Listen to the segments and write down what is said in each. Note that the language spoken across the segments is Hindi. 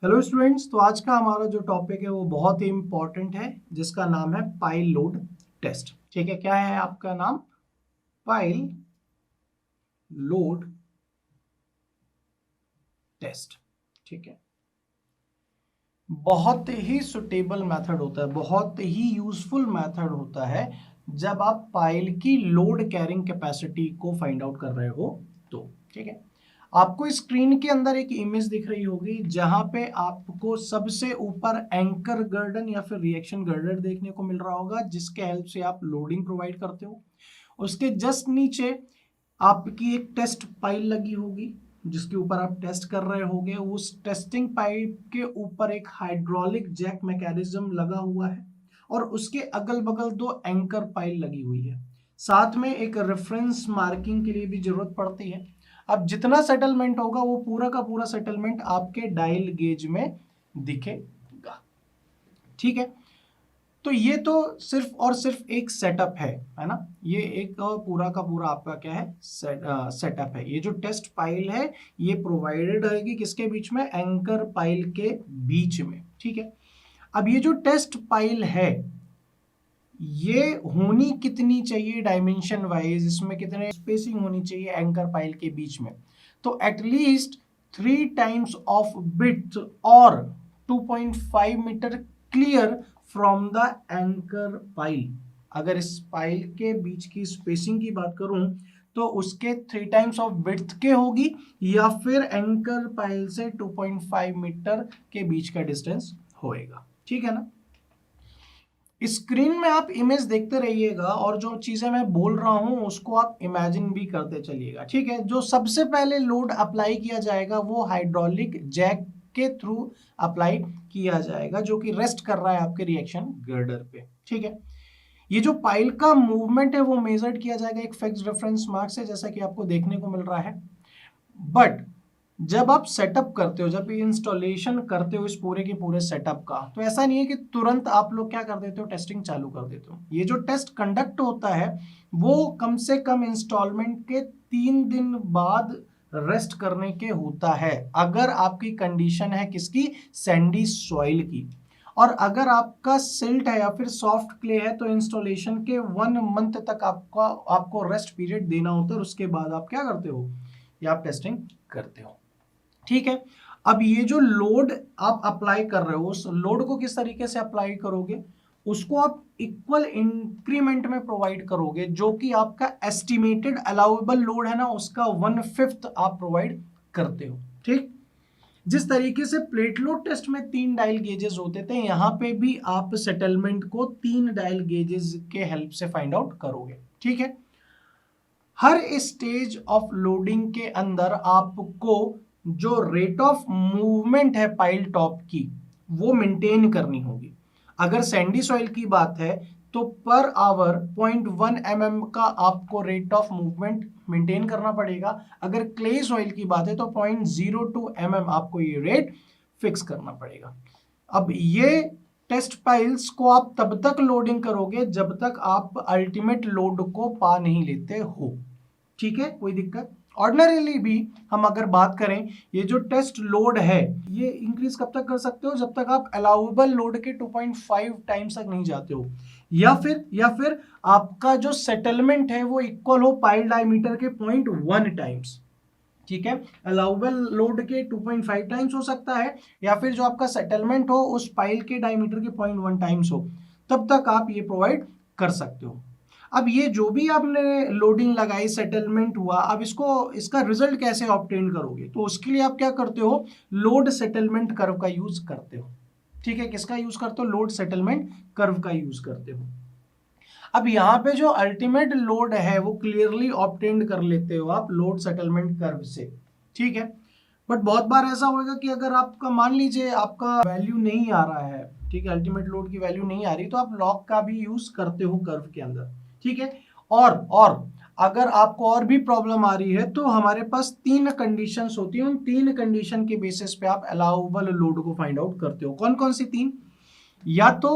हेलो स्टूडेंट्स, तो आज का हमारा जो टॉपिक है वो बहुत ही इम्पोर्टेंट है, जिसका नाम है पाइल लोड टेस्ट। ठीक है, क्या है आपका नाम? Pile load test. ठीक है, बहुत ही सुटेबल मेथड होता है, बहुत ही यूजफुल मेथड होता है जब आप पाइल की लोड कैरिंग कैपेसिटी को फाइंड आउट कर रहे हो तो। ठीक है, आपको स्क्रीन के अंदर एक इमेज दिख रही होगी जहां पे आपको सबसे ऊपर एंकर गर्डर या फिर रिएक्शन गर्डर देखने को मिल रहा होगा, जिसके हेल्प से आप लोडिंग प्रोवाइड करते हो। उसके जस्ट नीचे आपकी एक टेस्ट पाइल लगी होगी जिसके ऊपर आप टेस्ट कर रहे होगे। उस टेस्टिंग पाइप के ऊपर एक हाइड्रोलिक जैक मैकेनिज्म लगा हुआ है और उसके अगल बगल दो एंकर पाइल लगी हुई है। साथ में एक रेफरेंस मार्किंग के लिए भी जरूरत पड़ती है। अब जितना सेटलमेंट होगा वो पूरा का पूरा सेटलमेंट आपके डायल गेज में दिखेगा। ठीक है, तो ये तो सिर्फ और सिर्फ एक सेटअप है ना। ये एक पूरा का पूरा आपका क्या है, सेटअप है। ये जो टेस्ट पाइल है ये प्रोवाइडेड रहेगी किसके बीच में? एंकर पाइल के बीच में। ठीक है, अब ये जो टेस्ट पाइल है ये होनी कितनी चाहिए डायमेंशन वाइज, इसमें कितने स्पेसिंग होनी चाहिए एंकर पाइल के बीच में? तो एटलीस्ट 3 टाइम्स ऑफ विड्थ और 2.5 metre clear from the anchor pile. अगर इस पाइल के बीच की स्पेसिंग की बात करूं तो उसके 3 टाइम्स ऑफ विड्थ के होगी या फिर एंकर पाइल से 2.5 मीटर के बीच का डिस्टेंस होएगा। ठीक है ना। स्क्रीन में आप इमेज देखते रहिएगा और जो चीजें मैं बोल रहा हूं उसको आप इमेजिन भी करते चलिएगा। ठीक है, जो सबसे पहले लोड अप्लाई किया जाएगा वो हाइड्रोलिक जैक के थ्रू अप्लाई किया जाएगा, जो कि रेस्ट कर रहा है आपके रिएक्शन गर्डर पे। ठीक है, ये जो पाइल का मूवमेंट है वो मेजर्ड किया जाएगा एक फिक्स रेफरेंस मार्क से, जैसा कि आपको देखने को मिल रहा है। बट जब आप सेटअप करते हो, जब इंस्टॉलेशन करते हो इस पूरे के पूरे सेटअप का, तो ऐसा नहीं है कि तुरंत आप लोग क्या कर देते हो, टेस्टिंग चालू कर देते हो। ये जो टेस्ट कंडक्ट होता है वो कम से कम इंस्टॉलमेंट के 3 दिन बाद रेस्ट करने के होता है, अगर आपकी कंडीशन है किसकी? सैंडी सॉइल की। और अगर आपका सिल्ट है या फिर सॉफ्ट क्ले है तो इंस्टॉलेशन के 1 मंथ तक आपको रेस्ट पीरियड देना होता है, और उसके बाद आप क्या करते हो, या आप टेस्टिंग करते हो। ठीक है, अब ये जो लोड आप अप्लाई कर रहे हो उस लोड को किस तरीके से अप्लाई करोगे, उसको आप इक्वल इंक्रीमेंट में प्रोवाइड करोगे, जो कि आपका एस्टिमेटेड अलाउएबल लोड है ना उसका 1/5 आप प्रोवाइड करते हो। ठीक, जिस तरीके से प्लेट लोड टेस्ट में 3 डायल गेजेस होते थे, यहां पे भी आप सेटलमेंट को 3 डायल गेजेस के हेल्प से फाइंड आउट करोगे। ठीक है, हर स्टेज ऑफ लोडिंग के अंदर आपको जो रेट ऑफ मूवमेंट है पाइल टॉप की वो मेंटेन करनी होगी। अगर सैंडी सॉइल की बात है तो पर आवर 0.1 mm का आपको रेट ऑफ मूवमेंट मेंटेन करना पड़ेगा। अगर क्ले सॉइल की बात है तो 0.02 mm आपको ये रेट फिक्स करना पड़ेगा। अब ये टेस्ट पाइल्स को आप तब तक लोडिंग करोगे जब तक आप अल्टीमेट लोड को पा नहीं लेते हो। ठीक है, कोई दिक्कत? ऑर्डिनरीली भी हम अगर बात करें, ये जो टेस्ट लोड है ये इंक्रीज कब तक कर सकते हो? जब तक आप अलाउएबल लोड के 2.5 टाइम्स तक नहीं जाते हो, या फिर आपका जो सेटलमेंट है वो इक्वल हो पाइल डायमीटर के 0.1 टाइम्स। ठीक है, अलाउबल लोड के 2.5 टाइम्स हो सकता है, या फिर जो आपका सेटलमेंट हो उस पाइल के डायमीटर के 0.1 टाइम्स हो, तब तक आप ये प्रोवाइड कर सकते हो। अब ये जो भी आपने लोडिंग लगाई, सेटलमेंट हुआ, अब इसका रिजल्ट कैसे ऑब्टेन करोगे? तो उसके लिए आप क्या करते हो, लोड सेटलमेंट कर्व का यूज करते हो। ठीक है, किसका यूज करते हो? लोड सेटलमेंट कर्व का यूज करते हो। अब यहाँ पे जो अल्टीमेट लोड है वो क्लियरली ऑब्टेन्ड कर लेते हो आप लोड सेटलमेंट कर्व से। ठीक है, बट बहुत बार ऐसा होगा कि अगर आपका मान लीजिए आपका वैल्यू नहीं आ रहा है, ठीक है, अल्टीमेट लोड की वैल्यू नहीं आ रही, तो आप लॉग का भी यूज करते हो कर्व के अंदर। ठीक है, और अगर आपको और भी प्रॉब्लम आ रही है तो हमारे पास 3 कंडीशंस होती हैं। उन 3 कंडीशन के बेसिस पे आप अलाउबल लोड को फाइंड आउट करते हो। कौन कौन सी 3? या तो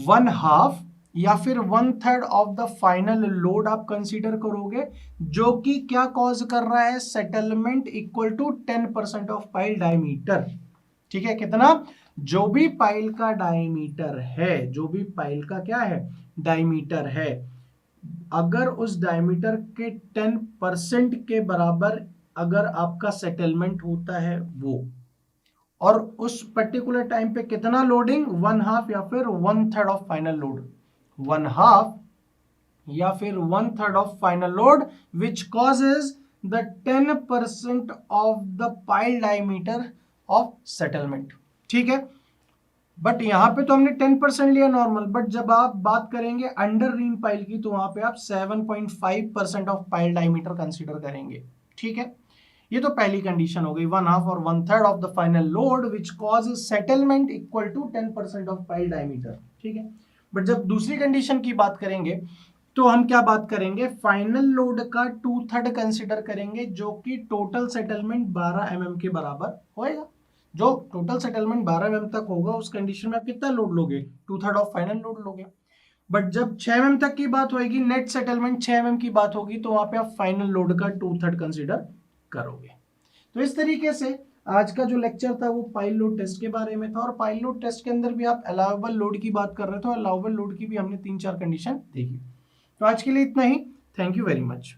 1/2 या फिर 1/3 ऑफ द फाइनल लोड आप कंसीडर करोगे, जो कि क्या कॉज कर रहा है? Settlement equal to 10% of pile diameter. ठीक है, कितना, जो भी पाइल का डायमीटर है, जो भी पाइल का क्या है, डायमीटर है, अगर उस डायमीटर के 10% के बराबर अगर आपका सेटलमेंट होता है वो, और उस पर्टिकुलर टाइम पे कितना लोडिंग, 1/2 या फिर 1/3 ऑफ फाइनल लोड, 1/2 या फिर 1/3 of final load which causes the 10% of the pile diameter of settlement. ठीक है, बट यहां पे तो हमने 10% लिया नॉर्मल, बट जब आप बात करेंगे अंडर रिम पाइल की तो वहां पे आप 7.5% ऑफ पाइल डायमीटर कंसीडर करेंगे। ठीक है, ये तो पहली कंडीशन हो गई, 1/2 और 1/3 of the final load which cause settlement equal to 10% of pile diameter. ठीक है, बट जब दूसरी कंडीशन की बात करेंगे तो हम क्या बात करेंगे, फाइनल लोड का 2/3 कंसिडर करेंगे, जो कि टोटल सेटलमेंट 12 mm के बराबर होएगा। जो टोटल सेटलमेंट 12 mm तक होगा उस कंडीशन में आप कितना लोड लोगे, 2/3 ऑफ फाइनल लोड लोगे। बट जब 6 mm तक की बात होगी, नेट सेटलमेंट 6 mm की बात होगी, तो वहां पे आप फाइनल लोड का 2/3 कंसिडर करोगे। तो इस तरीके से आज का जो लेक्चर था वो पाइल लोड टेस्ट के बारे में था, और पाइल लोड टेस्ट के अंदर भी आप अलाउेबल लोड की बात कर रहे थे, अलाउेबल लोड की भी हमने 3-4 कंडीशन देखी। तो आज के लिए इतना ही, थैंक यू वेरी मच।